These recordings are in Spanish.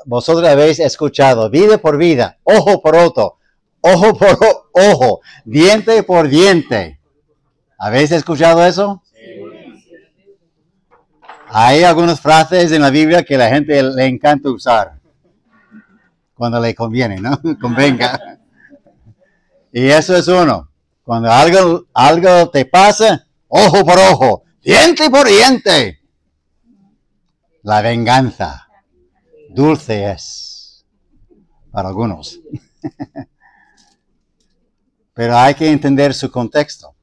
Vosotros habéis escuchado, vida por vida, ojo por ojo por ojo, diente por diente. ¿Habéis escuchado eso? Hay algunas frases en la Biblia que a la gente le encanta usar cuando le conviene, ¿no? Convenga. Y eso es uno. Cuando algo te pasa, ojo por ojo, diente por diente. La venganza, dulce es para algunos. Pero hay que entender su contexto.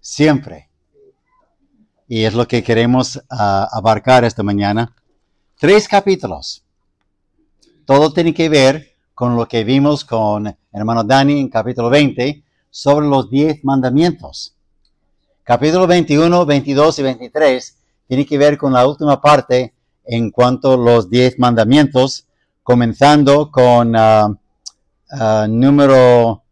Siempre. Y es lo que queremos abarcar esta mañana. 3 capítulos. Todo tiene que ver con lo que vimos con hermano Dani en capítulo 20 sobre los 10 mandamientos. Capítulo 21, 22 y 23 tiene que ver con la última parte en cuanto a los 10 mandamientos, comenzando con número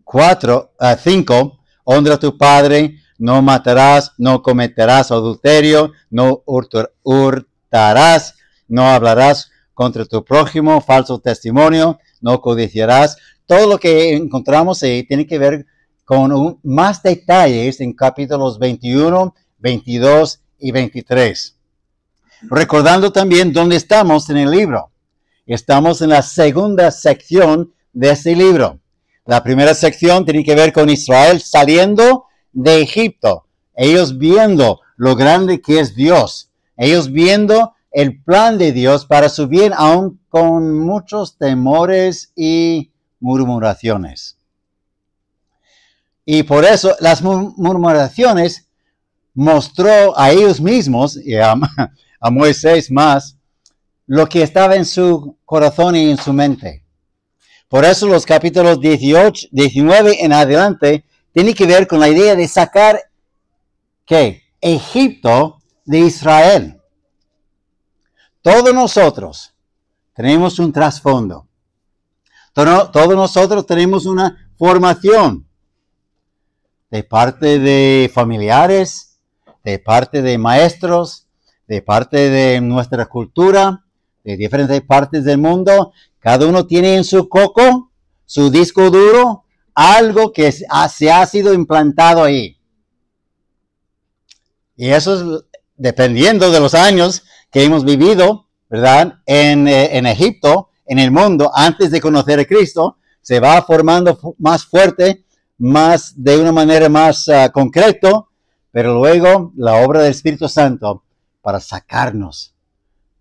5, honra a tu padre, no matarás, no cometerás adulterio, no hurtarás, no hablarás contra tu prójimo, falso testimonio, no codiciarás. Todo lo que encontramos ahí tiene que ver con más detalles en capítulos 21, 22 y 23. Recordando también dónde estamos en el libro. Estamos en la segunda sección de este libro. La primera sección tiene que ver con Israel saliendo de Egipto. Ellos viendo lo grande que es Dios. Ellos viendo el plan de Dios para su bien, aun con muchos temores y murmuraciones. Y por eso las murmuraciones mostró a ellos mismos y a Moisés más lo que estaba en su corazón y en su mente. Por eso los capítulos 18, 19 en adelante tienen que ver con la idea de sacar ¿qué? Egipto de Israel. Todos nosotros tenemos un trasfondo. Todos nosotros tenemos una formación de parte de familiares, de parte de maestros, de parte de nuestra cultura, de diferentes partes del mundo. Cada uno tiene en su coco, su disco duro, algo que se ha sido implantado ahí. Y eso es dependiendo de los años que hemos vivido, ¿verdad? En Egipto, en el mundo, antes de conocer a Cristo, se va formando más fuerte, más de una manera más concreto, pero luego la obra del Espíritu Santo para sacar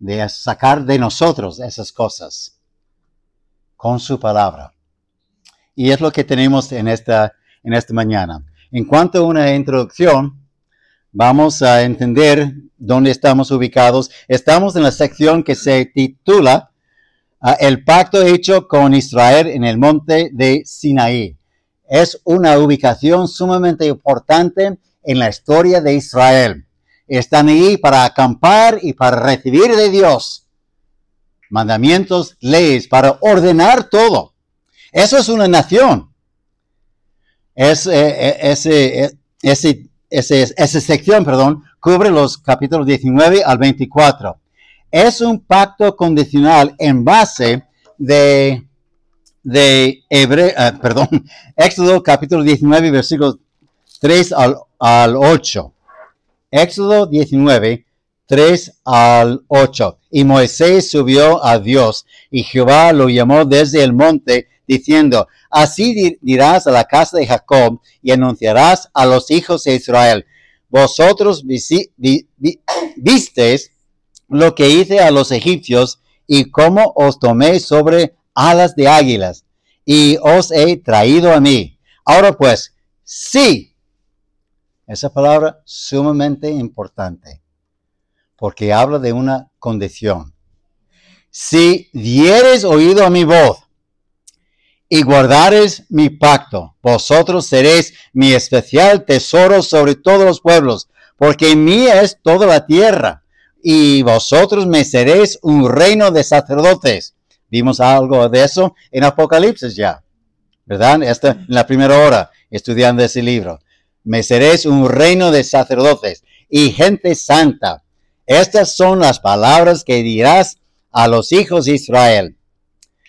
de nosotros esas cosas con su palabra. Y es lo que tenemos en esta mañana. En cuanto a una introducción, vamos a entender dónde estamos ubicados. Estamos en la sección que se titula El pacto hecho con Israel en el monte de Sinaí. Es una ubicación sumamente importante en la historia de Israel. Están ahí para acampar y para recibir de Dios mandamientos, leyes, para ordenar todo. Eso es una nación. Esa sección, cubre los capítulos 19 al 24. Es un pacto condicional en base de Éxodo capítulo 19, versículos 3 al 8. Éxodo 19, 3 al 8. Y Moisés subió a Dios, y Jehová lo llamó desde el monte, diciendo, así dirás a la casa de Jacob, y anunciarás a los hijos de Israel, vosotros visteis lo que hice a los egipcios, y cómo os tomé sobre alas de águilas, y os he traído a mí. Ahora pues, sí, esa palabra sumamente importante, porque habla de una condición. Si diereis oído a mi voz, y guardareis mi pacto, vosotros seréis mi especial tesoro sobre todos los pueblos, porque mía es toda la tierra, y vosotros me seréis un reino de sacerdotes. Vimos algo de eso en Apocalipsis ya, ¿verdad? En la primera hora, estudiando ese libro. Me seréis un reino de sacerdotes y gente santa. Estas son las palabras que dirás a los hijos de Israel.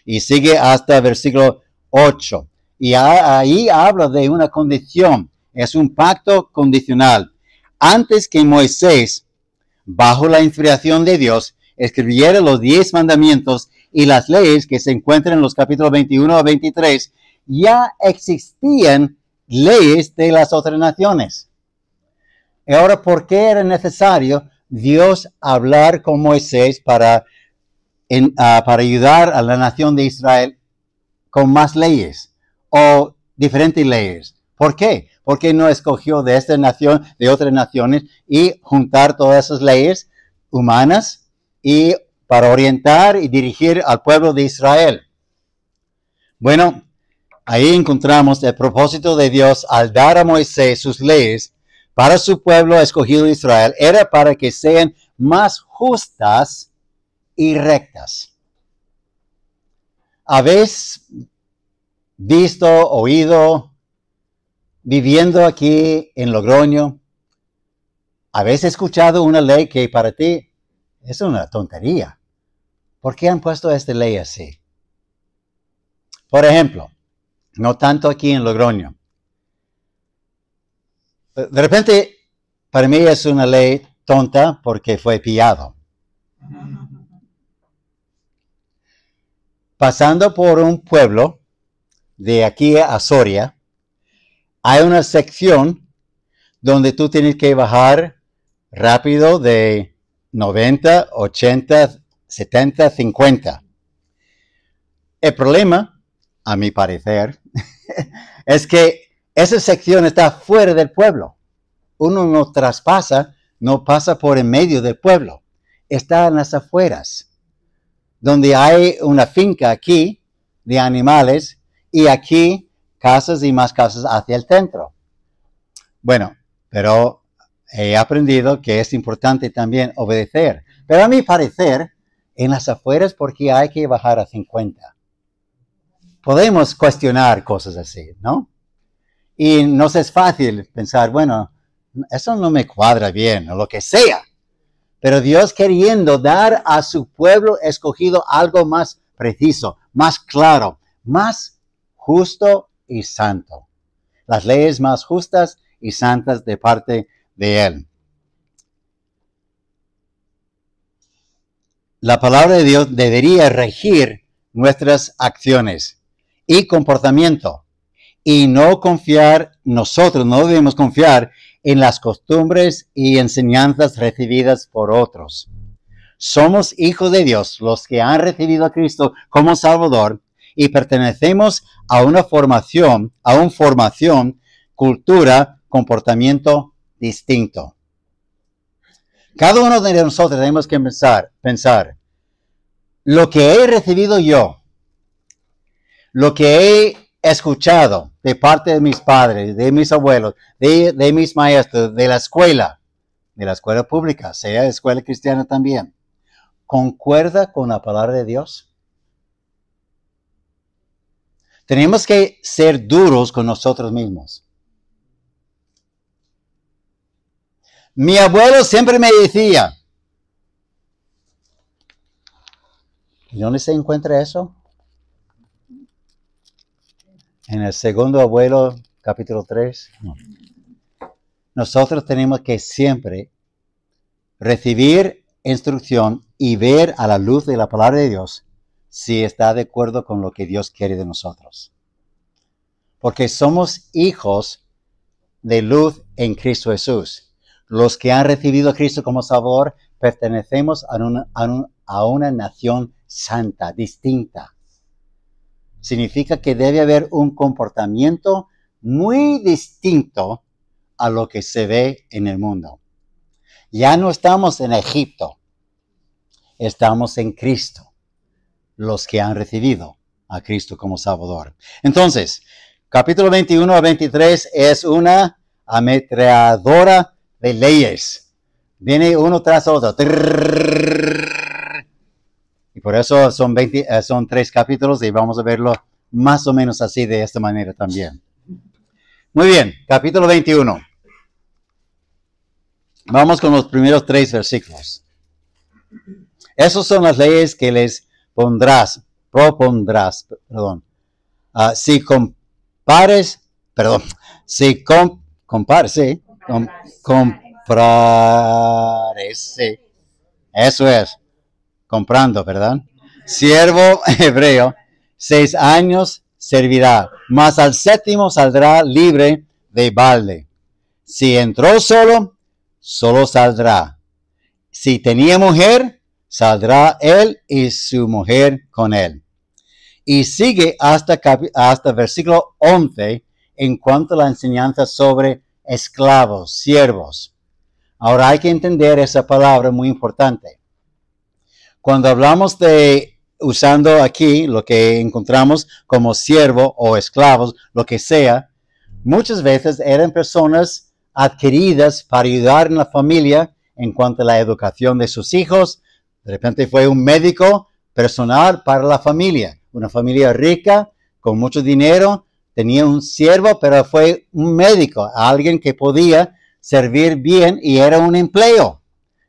Y sigue hasta el versículo 8. Y ahí habla de una condición. Es un pacto condicional. Antes que Moisés, bajo la inspiración de Dios, escribiera los 10 mandamientos y las leyes que se encuentran en los capítulos 21 a 23, ya existían leyes de las otras naciones. Y ahora, ¿por qué era necesario Dios hablar con Moisés para ayudar a la nación de Israel con más leyes o diferentes leyes? ¿Por qué? Porque no escogió de esta nación, de otras naciones, y juntar todas esas leyes humanas y para orientar y dirigir al pueblo de Israel. Bueno, ahí encontramos el propósito de Dios al dar a Moisés sus leyes para su pueblo escogido de Israel. Era para que sean más justas y rectas. ¿Habéis visto, oído, viviendo aquí en Logroño? ¿Habéis escuchado una ley que para ti es una tontería? ¿Por qué han puesto esta ley así? Por ejemplo, no tanto aquí en Logroño. De repente, para mí es una ley tonta porque fue pillado. Pasando por un pueblo de aquí a Soria, hay una sección donde tú tienes que bajar rápido de 90, 80, 70, 50. El problema, a mi parecer, es que esa sección está fuera del pueblo. Uno no traspasa, no pasa por en medio del pueblo. Está en las afueras, donde hay una finca aquí de animales y aquí casas y más casas hacia el centro. Bueno, pero he aprendido que es importante también obedecer. Pero a mi parecer, en las afueras, porque hay que bajar a 50. Podemos cuestionar cosas así, ¿no? Y nos es fácil pensar, bueno, eso no me cuadra bien, o lo que sea. Pero Dios queriendo dar a su pueblo escogido algo más preciso, más claro, más justo y santo. Las leyes más justas y santas de parte de Él. La palabra de Dios debería regir nuestras acciones y comportamiento. Y no debemos confiar en las costumbres y enseñanzas recibidas por otros. Somos hijos de Dios, los que han recibido a Cristo como Salvador, y pertenecemos a una formación, cultura, comportamiento distinto. Cada uno de nosotros tenemos que pensar, lo que he recibido yo, lo que he escuchado de parte de mis padres, de mis abuelos, de mis maestros, de la escuela pública, sea escuela cristiana también, ¿concuerda con la palabra de Dios? Tenemos que ser duros con nosotros mismos. Mi abuelo siempre me decía, ¿y dónde se encuentra eso? En el segundo abuelo, capítulo 3. No. Nosotros tenemos que siempre recibir instrucción y ver a la luz de la palabra de Dios si está de acuerdo con lo que Dios quiere de nosotros. Porque somos hijos de luz en Cristo Jesús. Los que han recibido a Cristo como Salvador pertenecemos a una nación santa, distinta. Significa que debe haber un comportamiento muy distinto a lo que se ve en el mundo. Ya no estamos en Egipto, estamos en Cristo, los que han recibido a Cristo como Salvador. Entonces, capítulo 21 a 23 es una ametralladora de leyes. Viene uno tras otro. Y por eso son 3 capítulos y vamos a verlo más o menos así, de esta manera también. Muy bien, capítulo 21. Vamos con los primeros 3 versículos. Esas son las leyes que les propondrás, perdón. Si compares, perdón, si compares, sí, comprares, sí, eso es, comprando, ¿verdad? Siervo hebreo, 6 años servirá, mas al séptimo saldrá libre de balde. Si entró solo, solo saldrá. Si tenía mujer, saldrá él y su mujer con él. Y sigue hasta versículo 11 en cuanto a la enseñanza sobre esclavos, siervos. Ahora hay que entender esa palabra muy importante. Cuando hablamos de usando aquí lo que encontramos como siervo o esclavos, lo que sea, muchas veces eran personas adquiridas para ayudar en la familia en cuanto a la educación de sus hijos. De repente fue un médico personal para la familia, una familia rica, con mucho dinero, tenía un siervo, pero fue un médico, alguien que podía servir bien y era un empleo.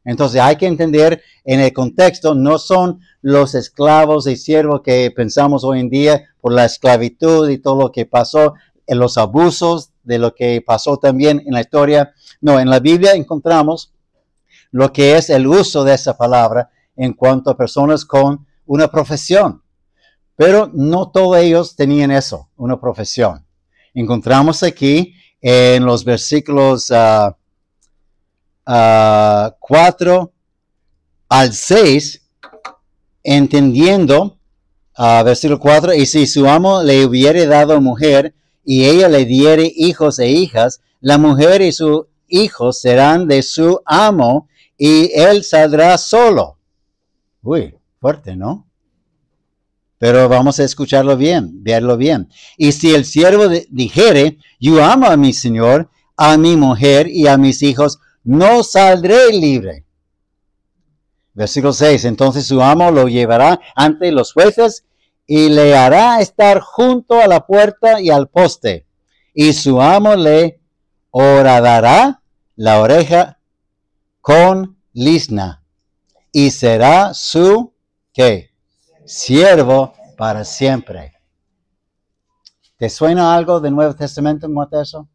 Entonces hay que entender en el contexto, no son los esclavos y siervos que pensamos hoy en día por la esclavitud y todo lo que pasó, en los abusos de lo que pasó también en la historia. No, en la Biblia encontramos lo que es el uso de esa palabra en cuanto a personas con una profesión. Pero no todos ellos tenían eso, una profesión. Encontramos aquí en los versículos 4 al 6, entendiendo, versículo 4, y si su amo le hubiere dado mujer, y ella le diere hijos e hijas, la mujer y sus hijos serán de su amo, y él saldrá solo. Uy, fuerte, ¿no? Pero vamos a escucharlo bien, verlo bien. Y si el siervo dijere, yo amo a mi señor, a mi mujer y a mis hijos, no saldré libre. Versículo 6, entonces su amo lo llevará ante los jueces y le hará estar junto a la puerta y al poste. Y su amo le horadará la oreja con lisna. Y será su, ¿qué? Siervo para siempre. ¿Te suena algo del Nuevo Testamento en cuanto a eso?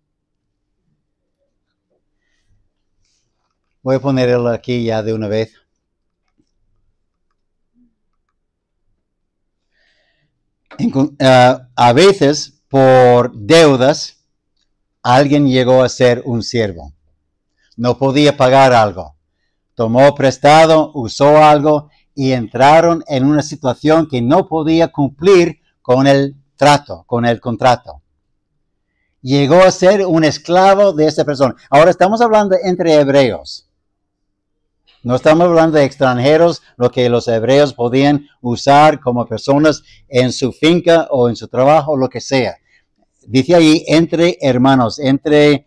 Voy a ponerlo aquí ya de una vez. A veces, por deudas, alguien llegó a ser un siervo. No podía pagar algo. Tomó prestado, usó algo y entraron en una situación que no podía cumplir con el trato, con el contrato. Llegó a ser un esclavo de esa persona. Ahora estamos hablando entre hebreos. No estamos hablando de extranjeros, lo que los hebreos podían usar como personas en su finca o en su trabajo, lo que sea. Dice ahí, entre hermanos, entre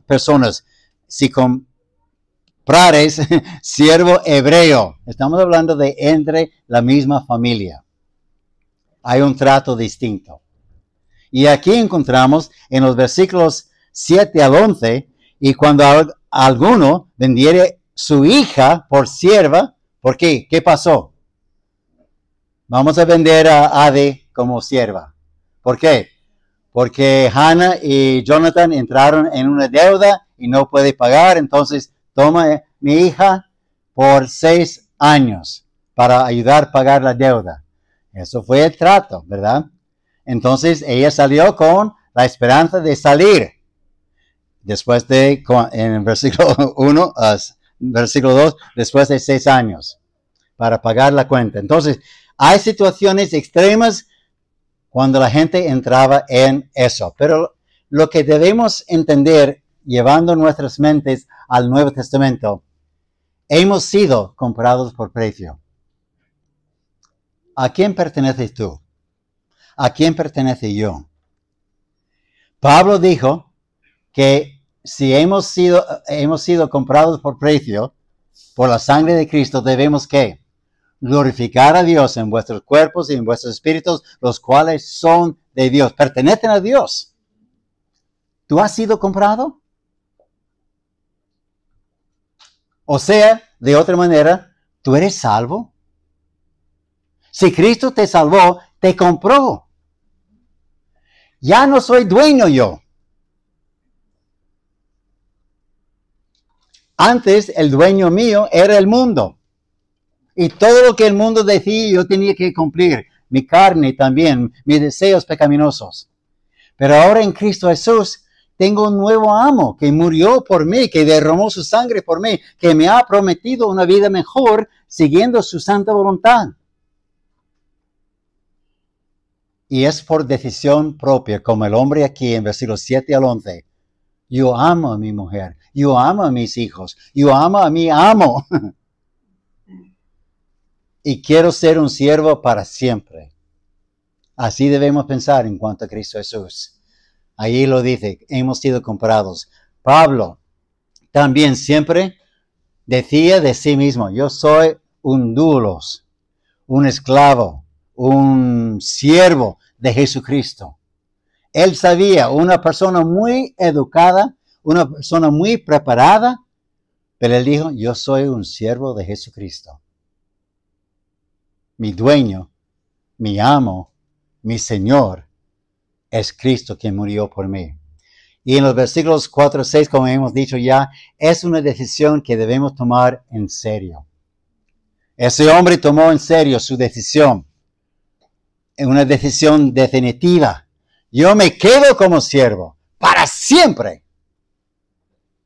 personas. Si comprares siervo hebreo, estamos hablando de entre la misma familia. Hay un trato distinto. Y aquí encontramos en los versículos 7 al 11, y cuando alguno vendiere su hija por sierva, ¿por qué? ¿Qué pasó? Vamos a vender a Ade como sierva. ¿Por qué? Porque Hannah y Jonathan entraron en una deuda y no puede pagar, entonces toma mi hija por 6 años para ayudar a pagar la deuda. Eso fue el trato, ¿verdad? Entonces ella salió con la esperanza de salir. Después de, en el versículo 1, versículo 2, después de 6 años para pagar la cuenta. Entonces, hay situaciones extremas cuando la gente entraba en eso. Pero lo que debemos entender, llevando nuestras mentes al Nuevo Testamento, hemos sido comprados por precio. ¿A quién perteneces tú? ¿A quién pertenece yo? Pablo dijo que si hemos sido comprados por precio, por la sangre de Cristo, debemos ¿qué? Glorificar a Dios en vuestros cuerpos y en vuestros espíritus, los cuales son de Dios, pertenecen a Dios. ¿Tú has sido comprado? O sea, de otra manera, ¿Tú eres salvo? Si Cristo te salvó, te compró. Ya no soy dueño yo. Antes el dueño mío era el mundo. Y todo lo que el mundo decía yo tenía que cumplir. Mi carne también, mis deseos pecaminosos. Pero ahora en Cristo Jesús tengo un nuevo amo que murió por mí, que derramó su sangre por mí, que me ha prometido una vida mejor siguiendo su santa voluntad. Y es por decisión propia, como el hombre aquí en versículos 7 al 11. Yo amo a mi mujer, yo amo a mis hijos, yo amo a mi amo. Y quiero ser un siervo para siempre. Así debemos pensar en cuanto a Cristo Jesús. Ahí lo dice, hemos sido comprados. Pablo también siempre decía de sí mismo, yo soy un doulos, un esclavo, un siervo de Jesucristo. Él sabía, una persona muy educada, una persona muy preparada, pero él dijo, yo soy un siervo de Jesucristo. Mi dueño, mi amo, mi Señor, es Cristo quien murió por mí. Y en los versículos 4 y 6, como hemos dicho ya, es una decisión que debemos tomar en serio. Ese hombre tomó en serio su decisión. Una decisión definitiva. Yo me quedo como siervo para siempre.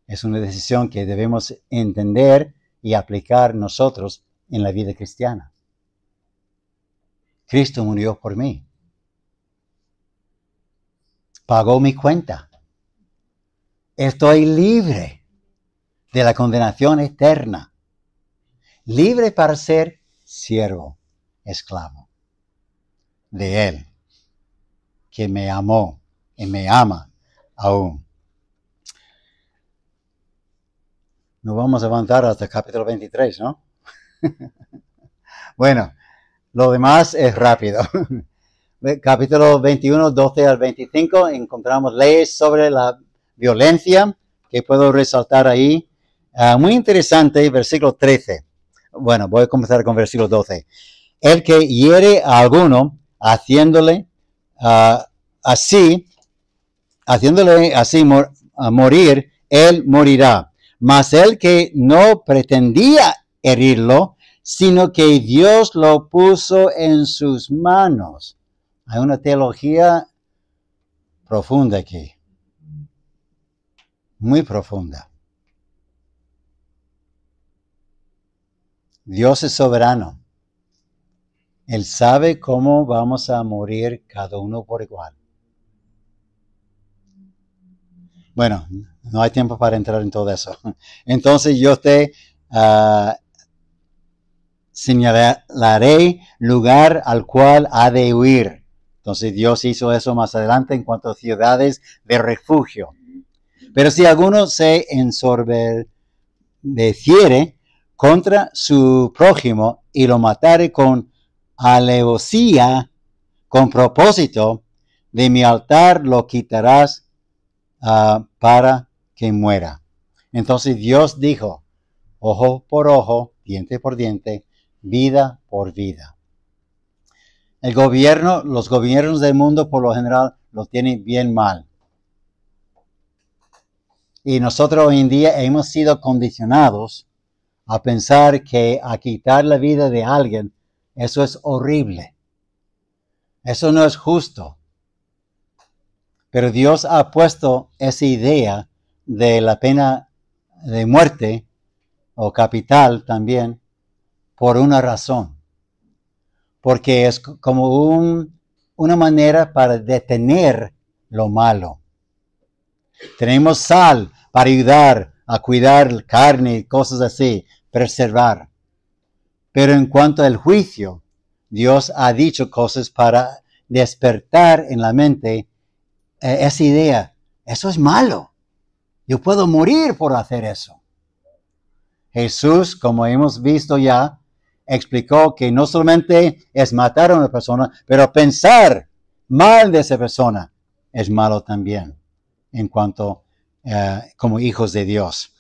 Es una decisión que debemos entender y aplicar nosotros en la vida cristiana. Cristo murió por mí. Pagó mi cuenta. Estoy libre de la condenación eterna. Libre para ser siervo, esclavo de Él, que me amó y me ama aún. Nos vamos a avanzar hasta el capítulo 23, ¿no? Bueno, lo demás es rápido. Capítulo 21, 12 al 25, encontramos leyes sobre la violencia, que puedo resaltar ahí. Muy interesante, versículo 13. Bueno, voy a comenzar con versículo 12. El que hiere a alguno, haciéndole así morir, él morirá. Mas el que no pretendía herirlo, sino que Dios lo puso en sus manos. Hay una teología profunda aquí. Muy profunda. Dios es soberano. Él sabe cómo vamos a morir cada uno por igual. Bueno, no hay tiempo para entrar en todo eso. Entonces yo te señalaré lugar al cual ha de huir. Entonces Dios hizo eso más adelante en cuanto a ciudades de refugio. Pero si alguno se ensoberbeciere contra su prójimo y lo matare con alevosía, con propósito, de mi altar lo quitarás para que muera. Entonces Dios dijo, ojo por ojo, diente por diente, vida por vida. Los gobiernos del mundo por lo general lo tienen bien mal. Y nosotros hoy en día hemos sido condicionados a pensar que a quitar la vida de alguien, eso es horrible. Eso no es justo. Pero Dios ha puesto esa idea de la pena de muerte o capital también por una razón. Porque es como una manera para detener lo malo. Tenemos sal para ayudar a cuidar carne y cosas así, preservar. Pero en cuanto al juicio, Dios ha dicho cosas para despertar en la mente esa idea. Eso es malo. Yo puedo morir por hacer eso. Jesús, como hemos visto ya, explicó que no solamente es matar a una persona, pero pensar mal de esa persona es malo también, en cuanto como hijos de Dios.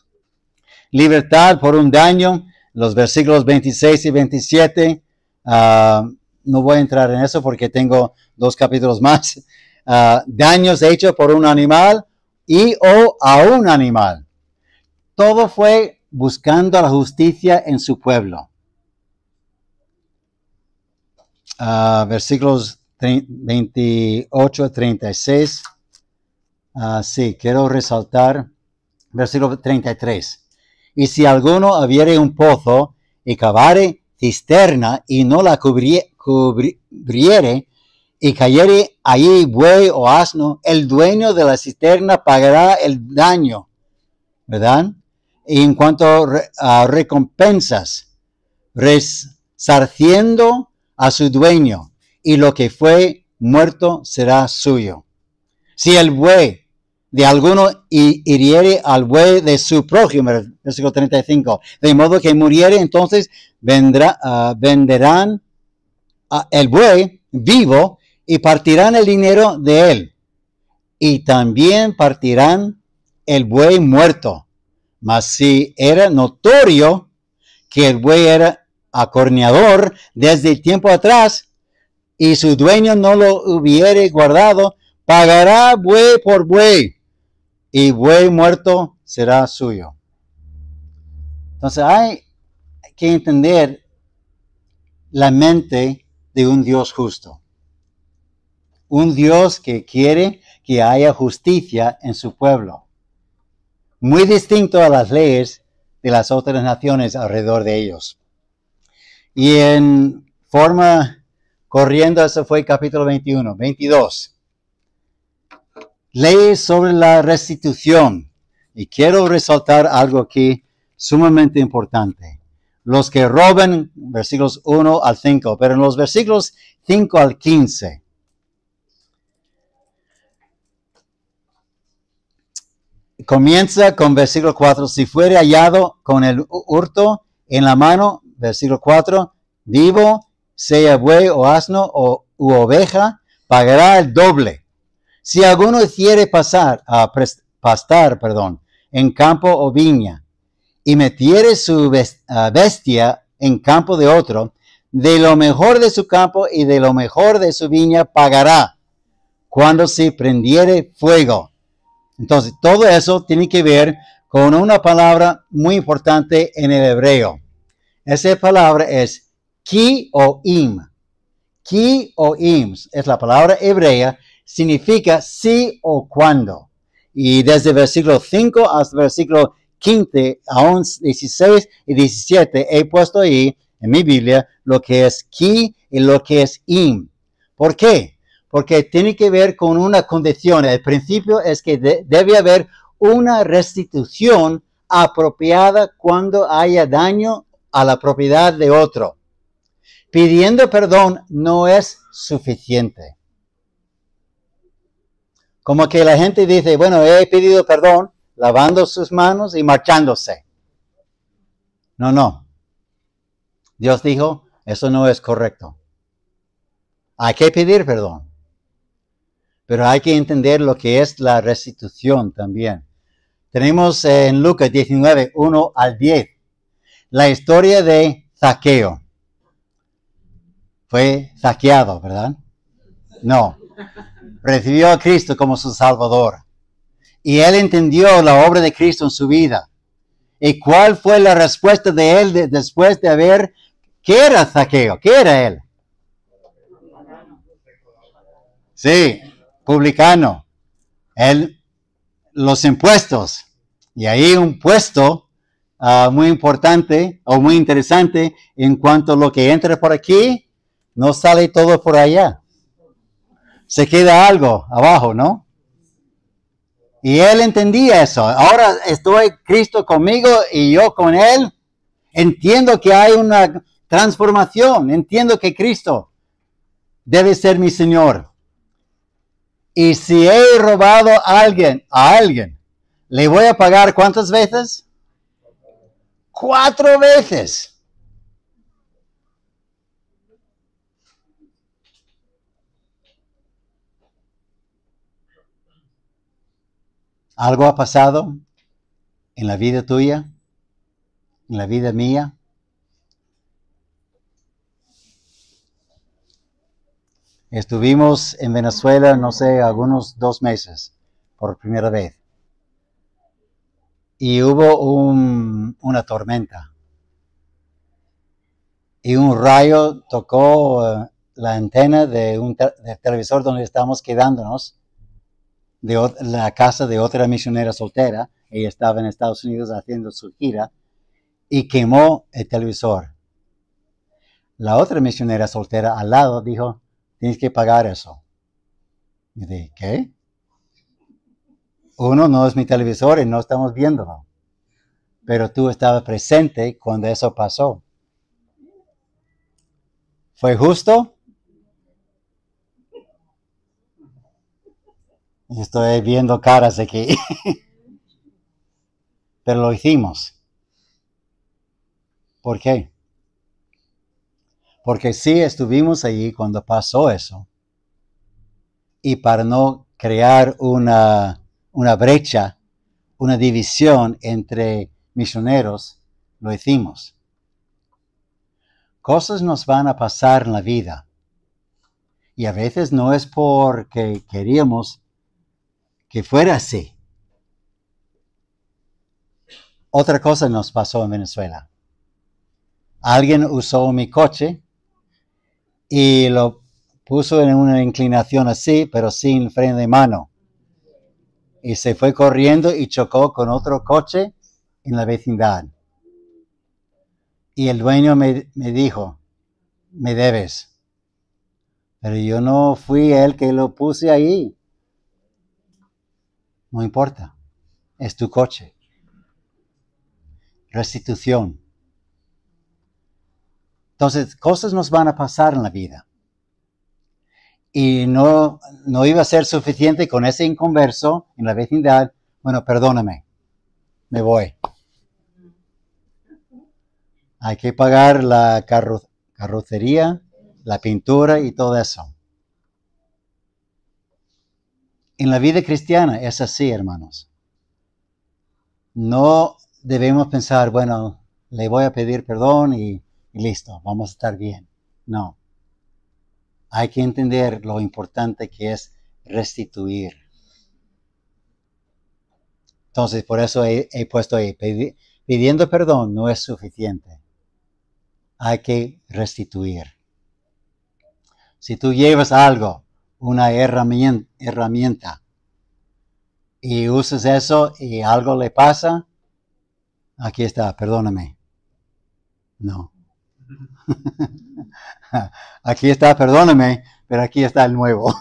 Libertad por un daño los versículos 26 y 27. No voy a entrar en eso porque tengo 2 capítulos más. Daños hechos por un animal y o a un animal. Todo fue buscando la justicia en su pueblo. Versículos 28 a 36. Sí, quiero resaltar versículo 33. Y si alguno abriere un pozo y cavare cisterna y no la cubriere y cayere allí buey o asno, el dueño de la cisterna pagará el daño, ¿verdad? Y en cuanto a recompensas, resarciendo a su dueño, y lo que fue muerto será suyo. Si el buey de alguno hiriere al buey de su prójimo, versículo 35, de modo que muriere, entonces venderán el buey vivo y partirán el dinero de él. Y también partirán el buey muerto. Mas si era notorio que el buey era acorneador desde el tiempo atrás y su dueño no lo hubiere guardado, pagará buey por buey y buey muerto será suyo. Entonces hay que entender la mente de un Dios justo. Un Dios que quiere que haya justicia en su pueblo. Muy distinto a las leyes de las otras naciones alrededor de ellos. Y en forma corriendo, eso fue capítulo 21, 22. Leyes sobre la restitución. Y quiero resaltar algo aquí sumamente importante. Los que roben, versículos 1 al 5, pero en los versículos 5 al 15, comienza con versículo 4, si fuere hallado con el hurto en la mano, versículo 4, vivo, sea buey o asno u oveja, pagará el doble. Si alguno quiere pastar, en campo o viña, y metiere su bestia en campo de otro, de lo mejor de su campo y de lo mejor de su viña pagará, cuando se prendiere fuego. Entonces, todo eso tiene que ver con una palabra muy importante en el hebreo. Esa palabra es ki o im. Ki o im es la palabra hebrea, significa sí o cuando. Y desde el versículo 5 hasta el versículo 15, aún 16 y 17, he puesto ahí en mi Biblia lo que es ki y lo que es im. ¿Por qué? Porque tiene que ver con una condición. El principio es que debe haber una restitución apropiada cuando haya daño a la propiedad de otro. Pidiendo perdón no es suficiente. Como que la gente dice, bueno, he pedido perdón, lavando sus manos y marchándose. No. Dios dijo, eso no es correcto. Hay que pedir perdón. Pero hay que entender lo que es la restitución también. Tenemos en Lucas 19, 1 al 10, la historia de Zaqueo. Fue saqueado, ¿verdad? No. Recibió a Cristo como su Salvador. Y él entendió la obra de Cristo en su vida. ¿Y cuál fue la respuesta de él después de haber... ¿Qué era Zaqueo? ¿Qué era él? Sí, publicano. Él, los impuestos. Y ahí un puesto muy importante o muy interesante en cuanto a lo que entra por aquí, no sale todo por allá. Se queda algo abajo, ¿no? Y él entendía eso. Ahora estoy Cristo conmigo y yo con él. Entiendo que hay una transformación. Entiendo que Cristo debe ser mi Señor. Y si he robado a alguien, ¿le voy a pagar cuántas veces? 4 veces. ¿Algo ha pasado en la vida tuya? ¿En la vida mía? Estuvimos en Venezuela, no sé, algunos 2 meses, por primera vez. Y hubo una tormenta. Y un rayo tocó la antena del televisor donde estábamos quedándonos, de la casa de otra misionera soltera. Ella estaba en Estados Unidos haciendo su gira y quemó el televisor. La otra misionera soltera al lado dijo, tienes que pagar eso. Y dije, ¿qué? Uno, no es mi televisor y no estamos viéndolo. Pero tú estabas presente cuando eso pasó. ¿Fue justo? Y estoy viendo caras aquí. Pero lo hicimos. ¿Por qué? Porque sí estuvimos allí cuando pasó eso. Y para no crear una brecha, una división entre misioneros, lo hicimos. Cosas nos van a pasar en la vida. Y a veces no es porque queríamos que fuera así. Otra cosa nos pasó en Venezuela. Alguien usó mi coche y lo puso en una inclinación así, pero sin freno de mano. Y se fue corriendo y chocó con otro coche en la vecindad. Y el dueño me dijo, me debes. Pero yo no fui el que lo puse ahí. No importa, es tu coche. Restitución. Entonces, cosas nos van a pasar en la vida. Y no iba a ser suficiente con ese inconverso en la vecindad. Bueno, perdóname, me voy. Hay que pagar la carrocería, la pintura y todo eso. En la vida cristiana es así, hermanos. No debemos pensar, bueno, le voy a pedir perdón y listo, vamos a estar bien. No. Hay que entender lo importante que es restituir. Entonces, por eso he puesto ahí, pidiendo perdón no es suficiente. Hay que restituir. Si tú llevas algo, una herramienta, y usas eso y algo le pasa, aquí está, perdóname. No. Aquí está, perdóname, pero aquí está el nuevo.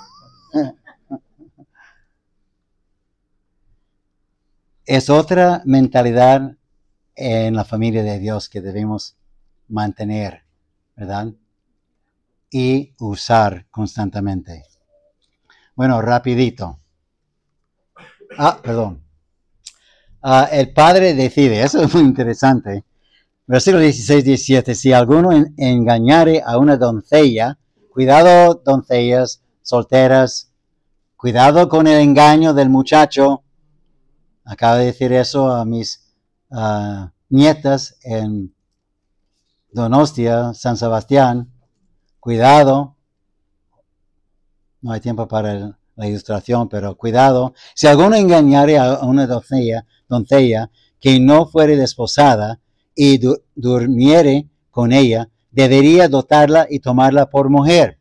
Es otra mentalidad en la familia de Dios que debemos mantener, ¿verdad? Y usar constantemente. Bueno, rapidito. Perdón. El padre decide, eso es muy interesante. Versículo 16-17, si alguno engañare a una doncella, cuidado doncellas solteras, cuidado con el engaño del muchacho. Acabo de decir eso a mis nietas en Donostia, San Sebastián. Cuidado. No hay tiempo para la ilustración, pero cuidado. Si alguno engañare a una doncella que no fuere desposada y durmiere con ella, debería dotarla y tomarla por mujer.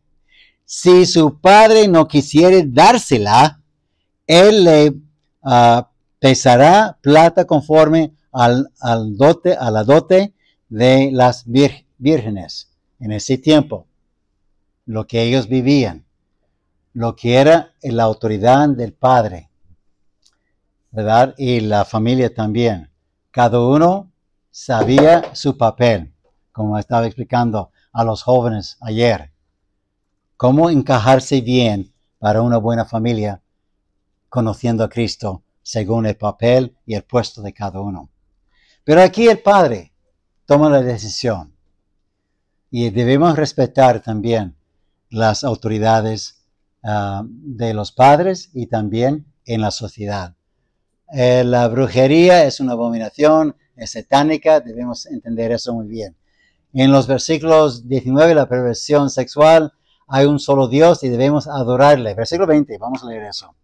Si su padre no quisiere dársela, él le pesará plata conforme a la dote de las vírgenes en ese tiempo, lo que ellos vivían, lo que era la autoridad del padre, ¿verdad? Y la familia también. Cada uno sabía su papel, como estaba explicando a los jóvenes ayer. Cómo encajarse bien para una buena familia, conociendo a Cristo según el papel y el puesto de cada uno. Pero aquí el padre toma la decisión y debemos respetar también las autoridades de los padres y también en la sociedad. La brujería es una abominación, es satánica, debemos entender eso muy bien. En los versículos 19, la perversión sexual, hay un solo Dios y debemos adorarle. Versículo 20, vamos a leer eso.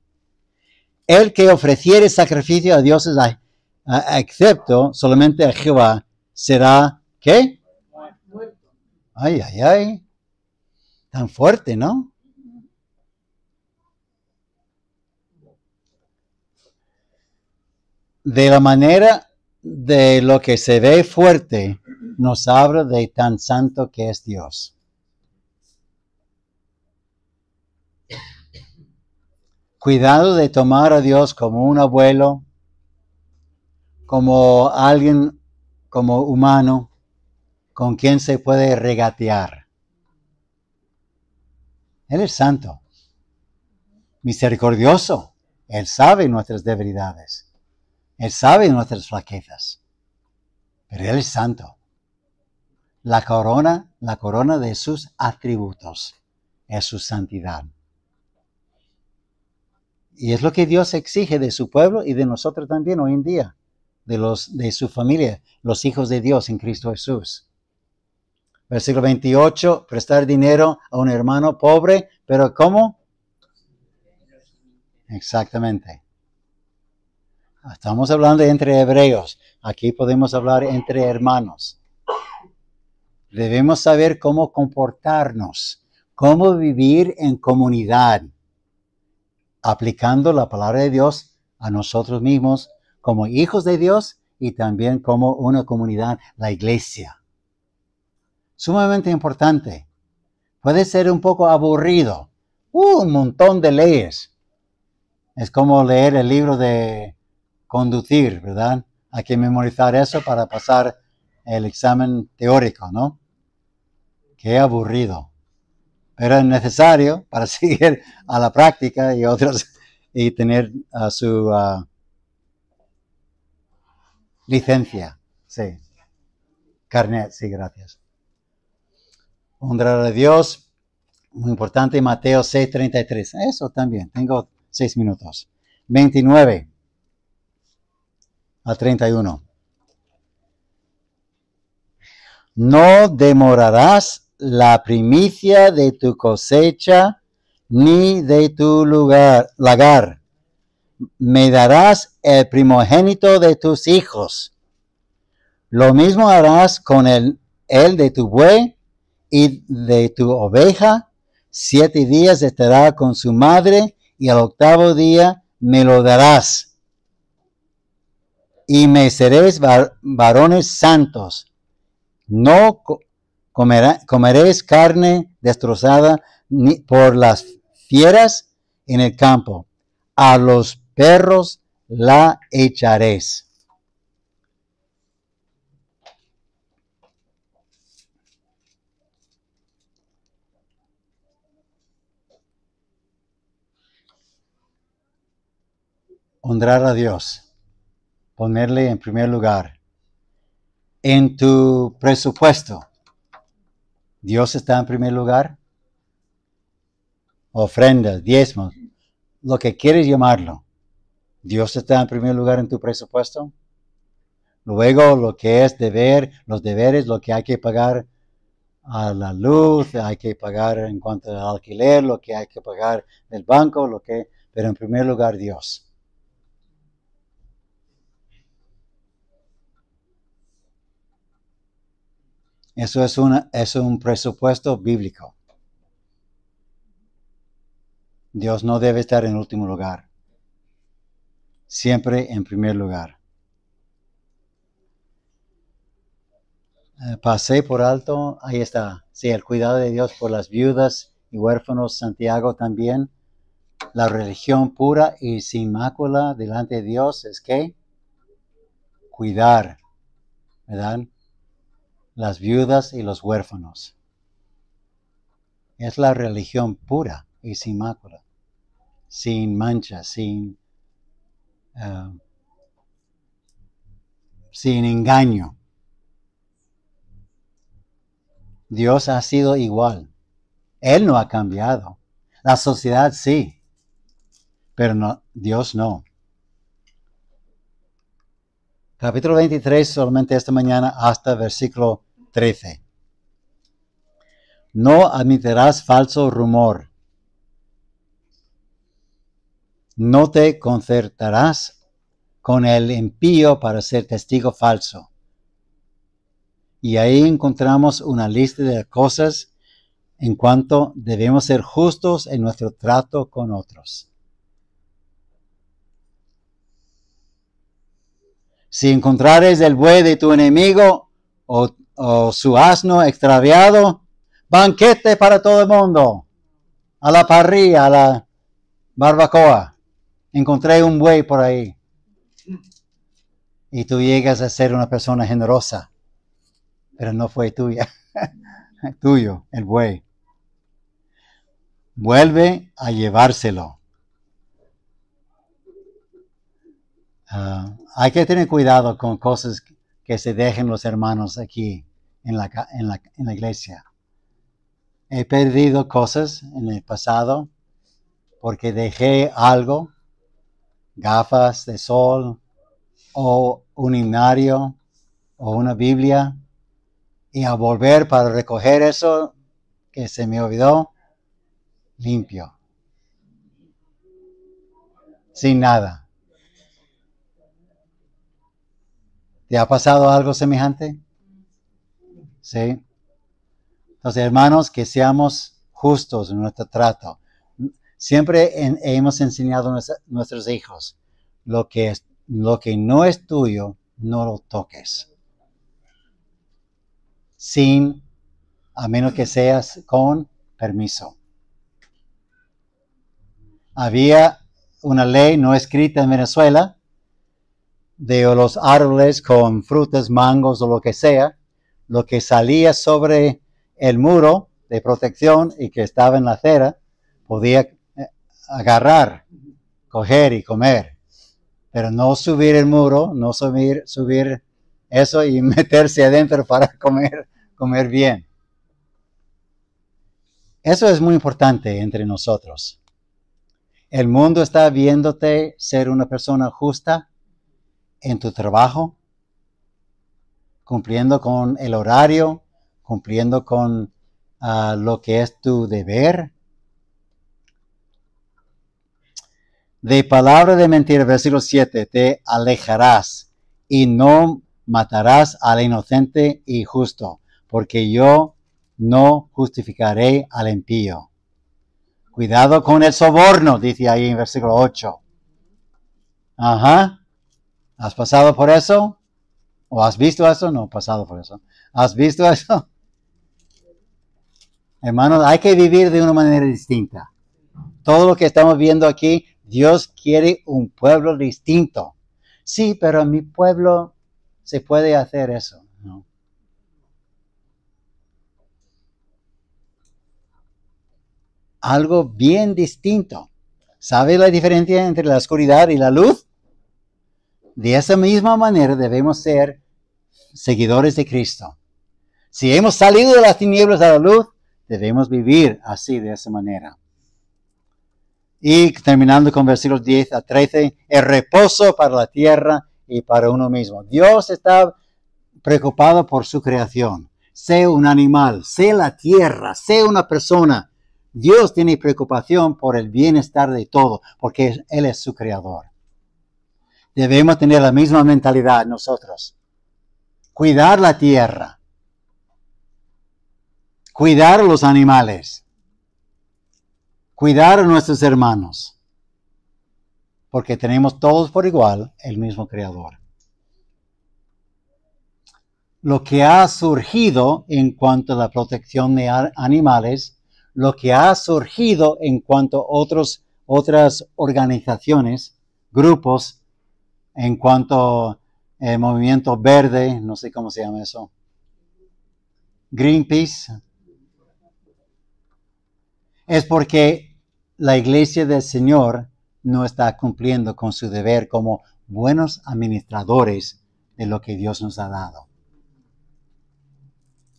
El que ofreciere sacrificio a dioses excepto solamente a Jehová será, ¿qué? Ay, ay, ay. Tan fuerte, ¿no? De la manera de lo que se ve fuerte, nos habla de tan santo que es Dios. Cuidado de tomar a Dios como un abuelo, como alguien, como humano, con quien se puede regatear. Él es santo, misericordioso. Él sabe nuestras debilidades. Él sabe nuestras flaquezas. Pero Él es santo. La corona de sus atributos es su santidad. Y es lo que Dios exige de su pueblo y de nosotros también hoy en día, de su familia, los hijos de Dios en Cristo Jesús. Versículo 28, prestar dinero a un hermano pobre, pero ¿cómo? Exactamente. Estamos hablando entre hebreos, aquí podemos hablar entre hermanos. Debemos saber cómo comportarnos, cómo vivir en comunidad, aplicando la palabra de Dios a nosotros mismos como hijos de Dios y también como una comunidad, la iglesia. Sumamente importante. Puede ser un poco aburrido. Un montón de leyes. Es como leer el libro de conducir, ¿verdad? Hay que memorizar eso para pasar el examen teórico, ¿no? Qué aburrido. Pero es necesario para seguir a la práctica y otros y tener su licencia. Sí. Carnet, sí, gracias. Honrar a Dios, muy importante, Mateo 6:33. Eso también, tengo 6 minutos. 29 a 31. No demorarás la primicia de tu cosecha ni de tu lagar. Me darás el primogénito de tus hijos. Lo mismo harás con el de tu buey y de tu oveja. 7 días estará con su madre y al 8º día me lo darás. Y me seréis varones santos. No comeréis carne destrozada ni por las fieras en el campo. A los perros la echaréis. Honrar a Dios. Ponerle en primer lugar. En tu presupuesto, ¿Dios está en primer lugar? Ofrendas, diezmos, lo que quieres llamarlo. ¿Dios está en primer lugar en tu presupuesto? Luego, lo que es los deberes, lo que hay que pagar a la luz, hay que pagar en cuanto al alquiler, lo que hay que pagar del banco, pero en primer lugar Dios. Eso es un presupuesto bíblico. Dios no debe estar en último lugar. Siempre en primer lugar. Pasé por alto, ahí está. Sí, el cuidado de Dios por las viudas y huérfanos, Santiago también. La religión pura y sin mácula delante de Dios es que cuidar, ¿verdad? Las viudas y los huérfanos. Es la religión pura y sin mácula, sin mancha, sin engaño. Dios ha sido igual. Él no ha cambiado. La sociedad sí, pero no, Dios no. Capítulo 23, solamente esta mañana hasta versículo 13. No admitirás falso rumor. No te concertarás con el impío para ser testigo falso. Y ahí encontramos una lista de cosas en cuanto debemos ser justos en nuestro trato con otros. Si encontrares el buey de tu enemigo o su asno extraviado, banquete para todo el mundo, a la parrilla, a la barbacoa. Encontré un buey por ahí. Y tú llegas a ser una persona generosa, pero no fue tuya, tuyo, el buey. Vuelve a llevárselo. Hay que tener cuidado con cosas que se dejen los hermanos aquí en la iglesia. He perdido cosas en el pasado porque dejé algo, gafas de sol o un himnario o una Biblia, y a volver para recoger eso que se me olvidó, limpio, sin nada. ¿Te ha pasado algo semejante? Sí. Entonces, hermanos, que seamos justos en nuestro trato. Siempre hemos enseñado a nuestros hijos, lo que no es tuyo, no lo toques. A menos que seas con permiso. Había una ley no escrita en Venezuela de los árboles con frutas, mangos o lo que sea, lo que salía sobre el muro de protección y que estaba en la acera, podía agarrar, coger y comer, pero no subir el muro, no subir eso y meterse adentro para comer bien. Eso es muy importante entre nosotros. El mundo está viéndote ser una persona justa en tu trabajo, cumpliendo con el horario, cumpliendo con lo que es tu deber. De palabra de mentira, versículo 7, te alejarás y no matarás al inocente y justo, porque yo no justificaré al impío. Cuidado con el soborno, dice ahí en versículo 8. Ajá. ¿Has pasado por eso? ¿O has visto eso? No, pasado por eso. ¿Has visto eso? Hermanos, hay que vivir de una manera distinta. Todo lo que estamos viendo aquí, Dios quiere un pueblo distinto. Sí, pero en mi pueblo se puede hacer eso, ¿no? Algo bien distinto. ¿Sabe la diferencia entre la oscuridad y la luz? De esa misma manera debemos ser seguidores de Cristo. Si hemos salido de las tinieblas a la luz, debemos vivir así, de esa manera. Y terminando con versículos 10 a 13, el reposo para la tierra y para uno mismo. Dios está preocupado por su creación. Sea un animal, sea la tierra, sea una persona. Dios tiene preocupación por el bienestar de todo, porque Él es su creador. Debemos tener la misma mentalidad nosotros. Cuidar la tierra. Cuidar a los animales. Cuidar a nuestros hermanos. Porque tenemos todos por igual el mismo creador. Lo que ha surgido en cuanto a la protección de animales, lo que ha surgido en cuanto a otras organizaciones, grupos, en cuanto al movimiento verde, no sé cómo se llama eso, Greenpeace, es porque la iglesia del Señor no está cumpliendo con su deber como buenos administradores de lo que Dios nos ha dado.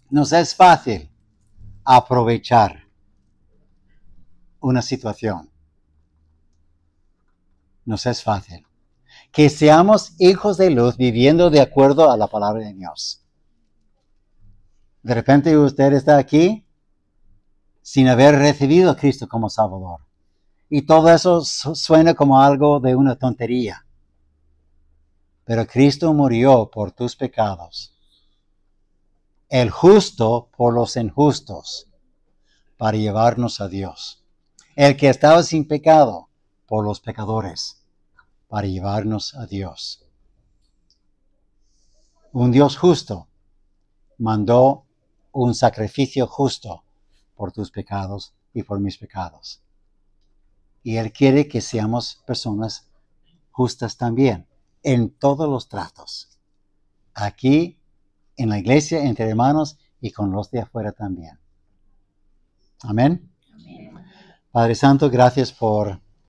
Nos es fácil aprovechar una situación. Nos es fácil. Que seamos hijos de luz viviendo de acuerdo a la palabra de Dios. De repente usted está aquí sin haber recibido a Cristo como Salvador. Y todo eso suena como algo de una tontería. Pero Cristo murió por tus pecados. El justo por los injustos, para llevarnos a Dios. El que estaba sin pecado por los pecadores, para llevarnos a Dios. Un Dios justo mandó un sacrificio justo por tus pecados y por mis pecados. Y Él quiere que seamos personas justas también, en todos los tratos. Aquí, en la iglesia, entre hermanos y con los de afuera también. Amén. Padre Santo, gracias por